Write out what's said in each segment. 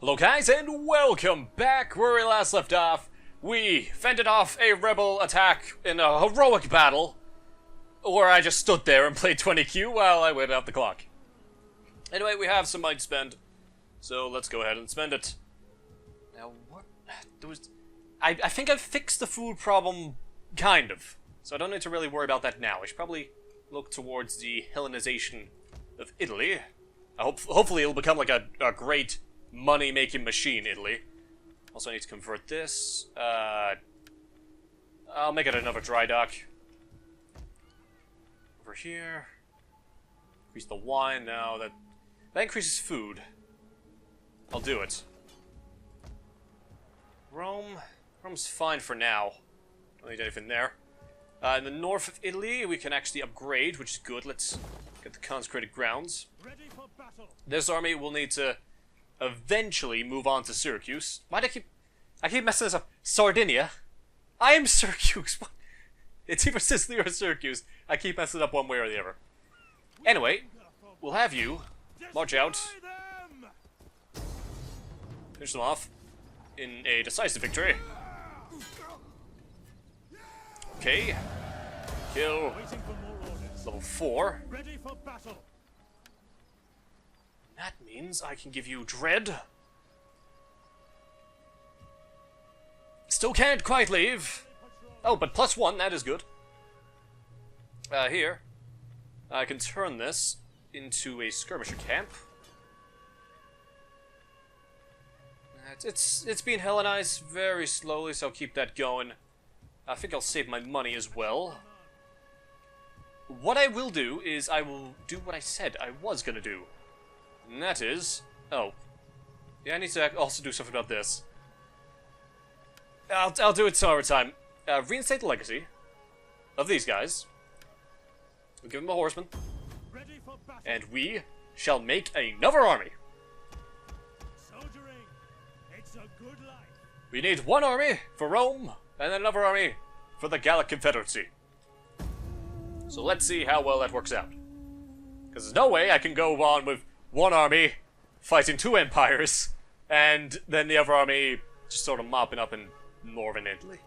Hello guys, and welcome back. Where we last left off, we fended off a rebel attack in a heroic battle, where I just stood there and played 20Q while I waited out the clock. Anyway, we have some money to spend, so let's go ahead and spend it. Now, what? I think I've fixed the food problem, kind of, so I don't need to really worry about that now. I should probably look towards the Hellenization of Italy. Hopefully it'll become like a great money-making machine, Italy. Also, I need to convert this. I'll make it another dry dock. Over here. Increase the wine now. That increases food. I'll do it. Rome's fine for now. Don't need anything there. In the north of Italy, we can actually upgrade, which is good. Let's get the consecrated grounds. Ready for battle. This army will need to eventually move on to Syracuse. Why do I keep messing this up? Sardinia? I am Syracuse. What? It's either Sicily or Syracuse. I keep messing it up one way or the other. Anyway, we'll have you march out, finish them off in a decisive victory. Okay. Kill. Waiting for more orders. Level 4. Ready for battle. That means I can give you Dread. Still can't quite leave. Oh, but +1, that is good. Here. I can turn this into a skirmisher camp. It's being Hellenized very slowly, so I'll keep that going. I think I'll save my money as well. What I will do is I will do what I said I was gonna do. And that is... Oh. Yeah, I need to also do something about this. I'll do it some other time. Reinstate the legacy of these guys. We'll give them a horseman. Ready for battle. And we shall make another army. Soldiering. It's a good life. We need one army for Rome, and then another army for the Gallic Confederacy. So let's see how well that works out. Because there's no way I can go on with one army fighting 2 empires, and then the other army just sort of mopping up in northern Italy.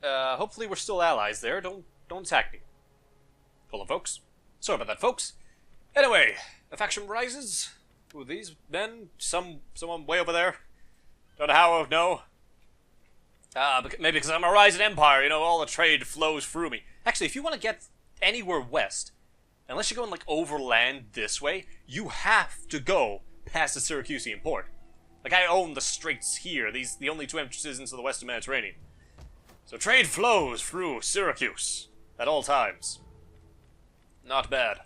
Hopefully we're still allies there. Don't attack me. Hold on, folks. Sorry about that, folks. Anyway, a faction rises. Who are these men? Someone way over there. Don't know how I would know. Maybe because I'm a rising empire, you know, all the trade flows through me. Actually, if you want to get anywhere west, unless you're going, like, overland this way, you have to go past the Syracusean port. Like, I own the straits here, the only 2 entrances into the western Mediterranean. So trade flows through Syracuse at all times. Not bad.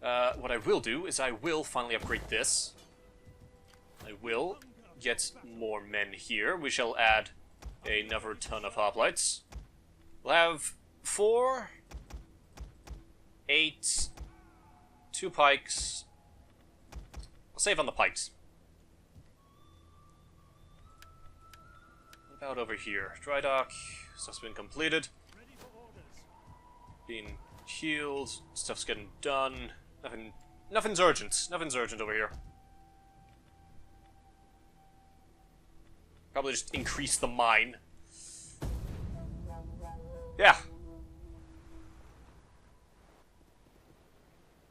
What I will do is I will finally upgrade this. I will get more men here. We shall add another ton of hoplites. We'll have 4, 8, 2 pikes. I'll save on the pikes. What about over here? Dry dock. Stuff's been completed. Ready for orders. Being healed. Stuff's getting done. Nothing's urgent. Nothing's urgent over here. Probably just increase the mine. Yeah.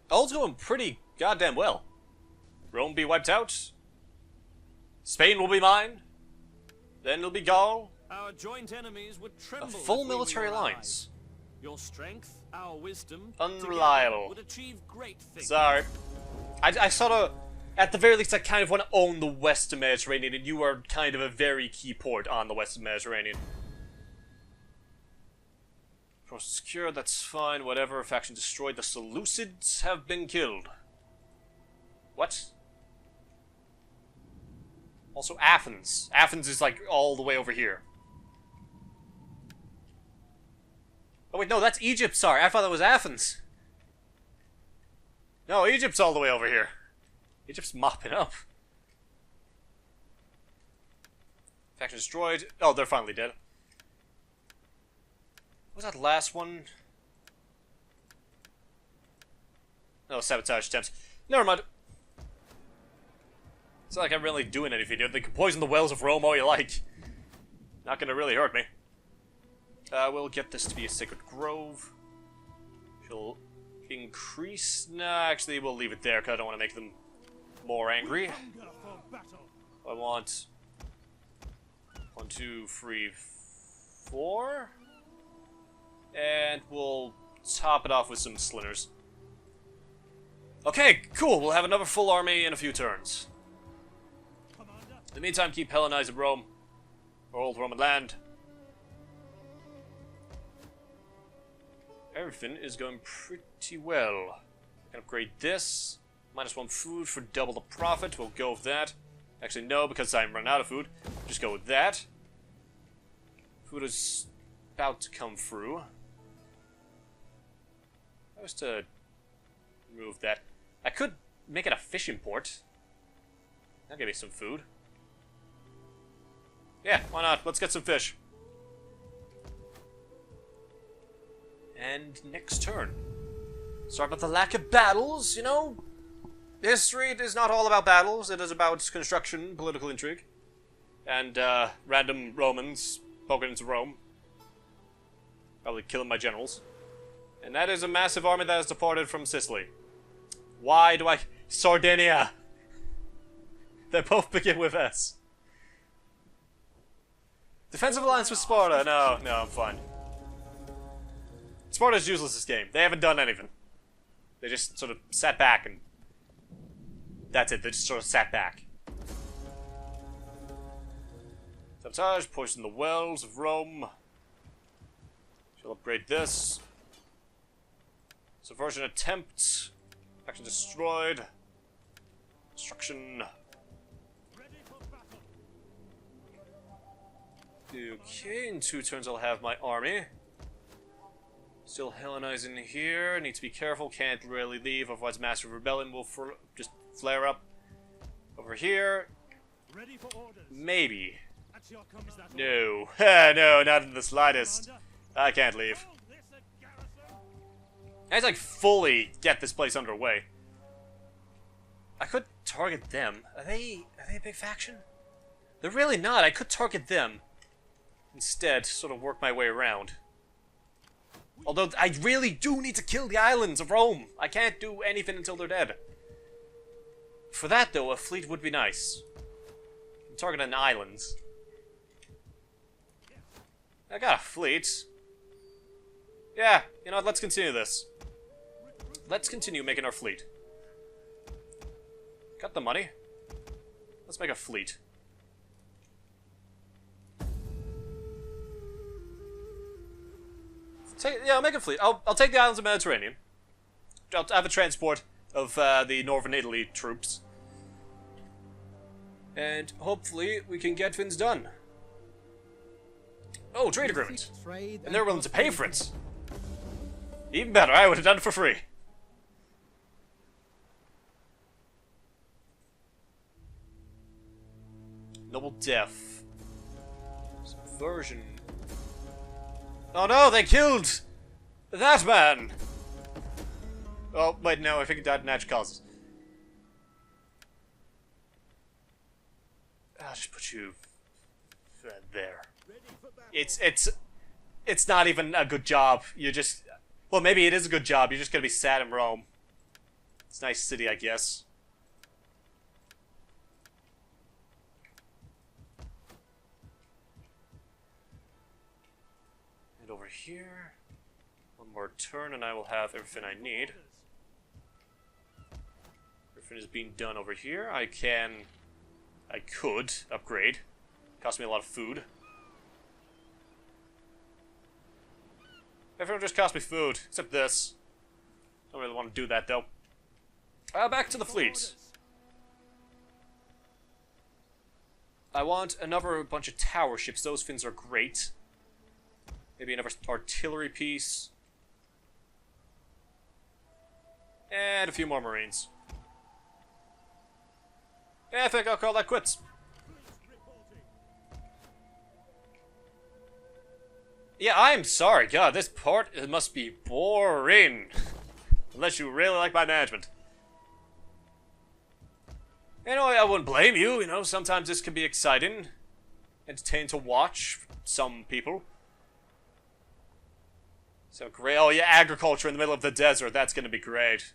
All's going pretty goddamn well. Rome be wiped out. Spain will be mine. Then it'll be Gaul. Our joint enemies would A tremble. full if we were military your alliance. allies. Your strength, our wisdom, Unreliable. together would achieve great things. Sorry. I sort of, at the very least, I kind of want to own the Western Mediterranean, and you are kind of a very key port on the Western Mediterranean. Force secure, that's fine, whatever. Faction destroyed. The Seleucids have been killed. What? Also Athens. Athens is like all the way over here. Oh wait, no, that's Egypt, sorry. I thought that was Athens. No, Egypt's all the way over here. Egypt's mopping up. Faction destroyed. Oh, they're finally dead. was that last one? No, sabotage attempts. Never mind. It's not like I'm really doing anything here. They can poison the wells of Rome all you like. Not gonna really hurt me. We'll get this to be a sacred grove. She'll increase... Nah, actually, we'll leave it there because I don't want to make them more angry. I want... 1, 2, 3, 4. And we'll top it off with some slinters. Okay, cool. We'll have another full army in a few turns. In the meantime, keep Hellenizing Rome. Or old Roman land. Everything is going pretty well. I can upgrade this. -1 food for double the profit. We'll go with that. Actually, no, because I'm running out of food. Just go with that. Food is about to come through. I was to remove that. I could make it a fishing port. That'll give me some food. Yeah, why not? Let's get some fish. And next turn. Sorry about the lack of battles, you know? History is not all about battles. It is about construction, political intrigue, and random Romans poking into Rome. Probably killing my generals. And that is a massive army that has departed from Sicily. Why do I... Sardinia! They both begin with S. Defensive alliance with Sparta. No, I'm fine. Sparta's useless this game. They haven't done anything. They just sort of sat back and... That's it, they just sort of sat back. Sabotage, poison the wells of Rome. She'll upgrade this. Subversion attempt. Action destroyed. Destruction. Okay, in 2 turns I'll have my army. Still Hellenizing here. Need to be careful. Can't really leave, otherwise massive rebellion will just flare up. Over here. Ready for orders. Maybe. At your command. No. No, not in the slightest. I can't leave. I have to, like, fully get this place underway. I could target them. Are they a big faction? They're really not. I could target them. Instead, sort of work my way around. Although, I really do need to kill the islands of Rome. I can't do anything until they're dead. For that, though, a fleet would be nice. Targeting islands. I got a fleet. Yeah, you know what, let's continue this. Let's continue making our fleet. Got the money. Let's make a fleet. I'll make a fleet. I'll take the islands of the Mediterranean. I'll have a transport of the Northern Italy troops. And hopefully we can get things done. Oh, trade agreement. And they're willing to pay for it. Even better, I would have done it for free. Noble death. Subversion. Oh no, they killed that man! Oh, wait, no, I think he died of natural causes. I'll just put you there. It's not even a good job. You just... Well, maybe it is a good job. You're just gonna be sad in Rome. It's a nice city, I guess. And over here... One more turn and I will have everything I need. Everything is being done over here. I could upgrade. Cost me a lot of food. Everyone just cost me food, except this. Don't really want to do that, though. Back to the fleet. I want another bunch of tower ships. Those things are great. Maybe another artillery piece. And a few more marines. Yeah, I think I'll call that quits. Yeah, I'm sorry. God, this part it must be boring. Unless you really like my management. You know, I wouldn't blame you. You know, sometimes this can be exciting, entertaining to watch. For some people. So great. Oh yeah, agriculture in the middle of the desert. That's gonna be great.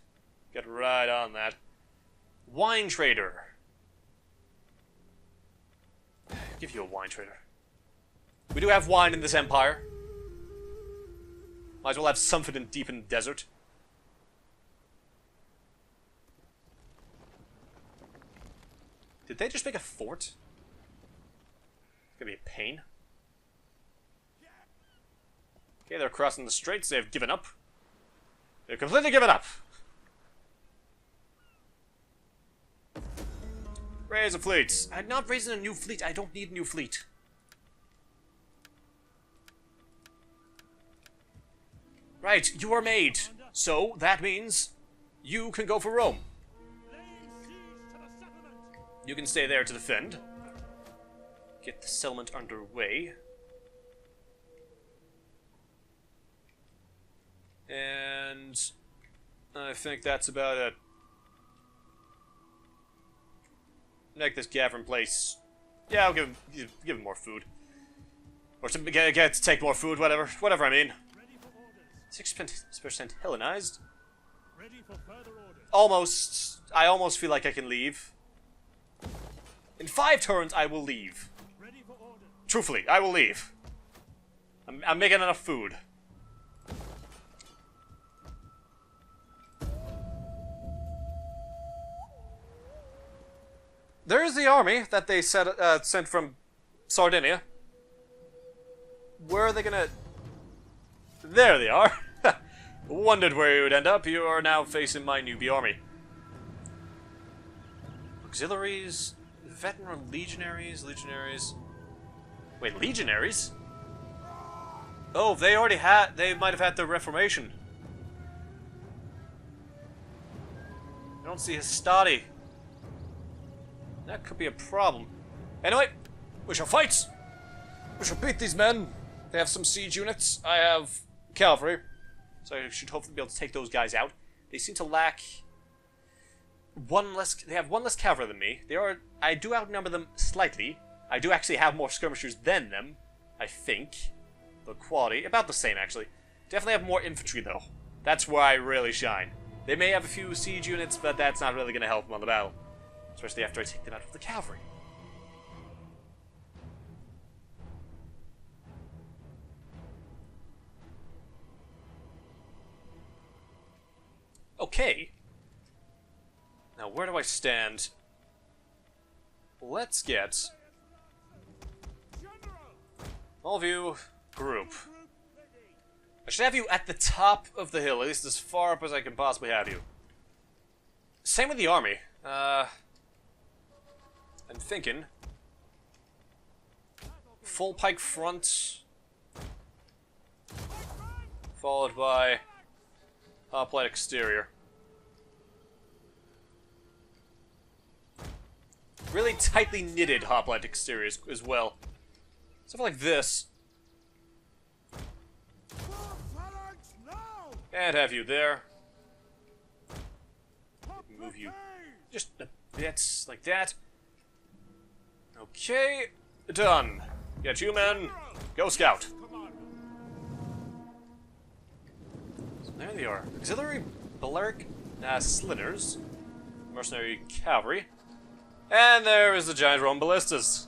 Get right on that. Wine trader. Give you a wine trader. We do have wine in this empire. Might as well have something in deep in the desert. Did they just make a fort? It's gonna be a pain. Okay, they're crossing the straits. They've given up. They've completely given up. Raise a fleet. I'm not raising a new fleet. I don't need a new fleet. Right, you are made. So, that means you can go for Rome. You can stay there to defend. Get the settlement underway. And I think that's about it. Make this Gavin place. Yeah, I'll give him more food. Or to get to take more food, whatever I mean. 6% Hellenized. Ready for further orders. Almost. I almost feel like I can leave. In 5 turns, I will leave. Ready for orders. Truthfully, I will leave. I'm making enough food. There is the army that they sent from Sardinia. Where are they gonna... There they are. Wondered where you would end up. You are now facing my newbie army. Auxiliaries... Veteran legionaries... Wait, legionaries? Oh, they already had... They might have had the Reformation. I don't see Hastati. That could be a problem. Anyway, we shall fight! We shall beat these men. They have some siege units. I have cavalry. So I should hopefully be able to take those guys out. They seem to lack... They have one less cavalry than me. I do outnumber them slightly. I do actually have more skirmishers than them. I think. The quality, about the same actually. Definitely have more infantry though. That's where I really shine. They may have a few siege units, but that's not really going to help them on the battle. Especially after I take them out with the cavalry. Okay. Now, where do I stand? Let's get... all of you, group. I should have you at the top of the hill, at least as far up as I can possibly have you. Same with the army. I'm thinking full pike front, followed by hoplite exterior. Really tightly knitted hoplite exteriors as well. Something like this. And have you there. Move you just a bit like that. Okay, done. Get you men, go scout. So there they are. Auxiliary Balearic Slingers, mercenary cavalry, and there is the giant Roman ballistas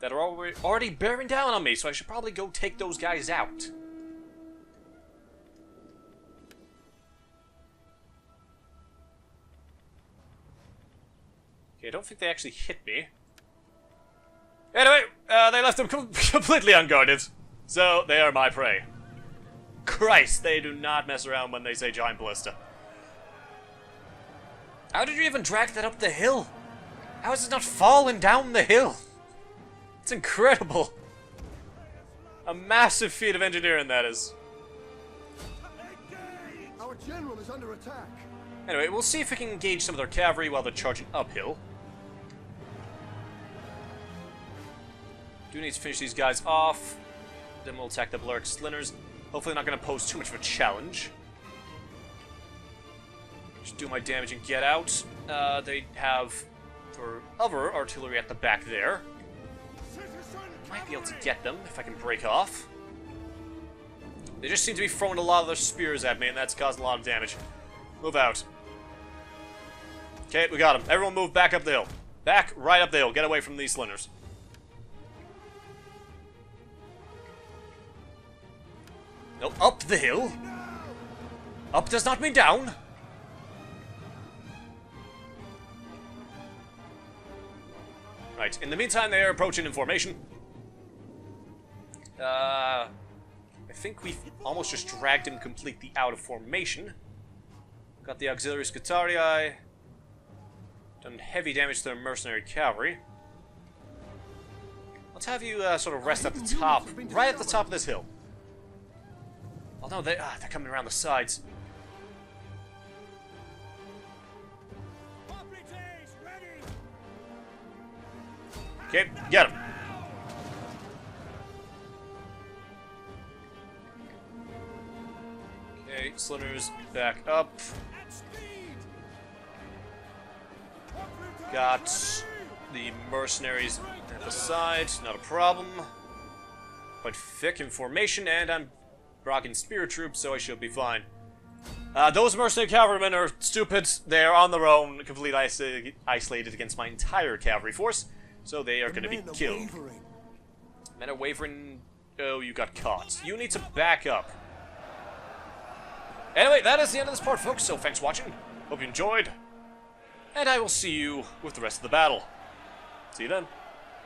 that are already bearing down on me. So I should probably go take those guys out. Okay, I don't think they actually hit me. Anyway, they left them completely unguarded. So, they are my prey. Christ, they do not mess around when they say giant ballista. How did you even drag that up the hill? How is it not falling down the hill? It's incredible. A massive feat of engineering, that is. Our general is under attack. Anyway, we'll see if we can engage some of their cavalry while they're charging uphill. Do need to finish these guys off. Then we'll attack the Balearic Slingers. Hopefully not going to pose too much of a challenge. Just do my damage and get out. They have their other artillery at the back there. Might be able to get them if I can break off. They just seem to be throwing a lot of their spears at me, and that's causing a lot of damage. Move out. Okay, we got him. Everyone move back up the hill. Back, right up the hill. Get away from these Slingers. No, up the hill. Up does not mean down. Right, in the meantime, they are approaching in formation. I think we've almost just dragged him completely out of formation. Got the auxiliary Scutarii. Done heavy damage to their mercenary cavalry. Let's have you sort of rest at the top, right at the top of this hill. Oh no, they're coming around the sides. Okay, get him. Okay, Slingers back up. Got the mercenaries at the side, not a problem. Quite thick in formation, and I'm rocking spear troops, so I should be fine. Those mercenary cavalrymen are stupid. They're on their own, completely isolated against my entire cavalry force, so they are going to be killed. Men are wavering. Oh, you got caught. You need to back up. Anyway, that is the end of this part, folks, so thanks for watching. Hope you enjoyed. And I will see you with the rest of the battle. See you then.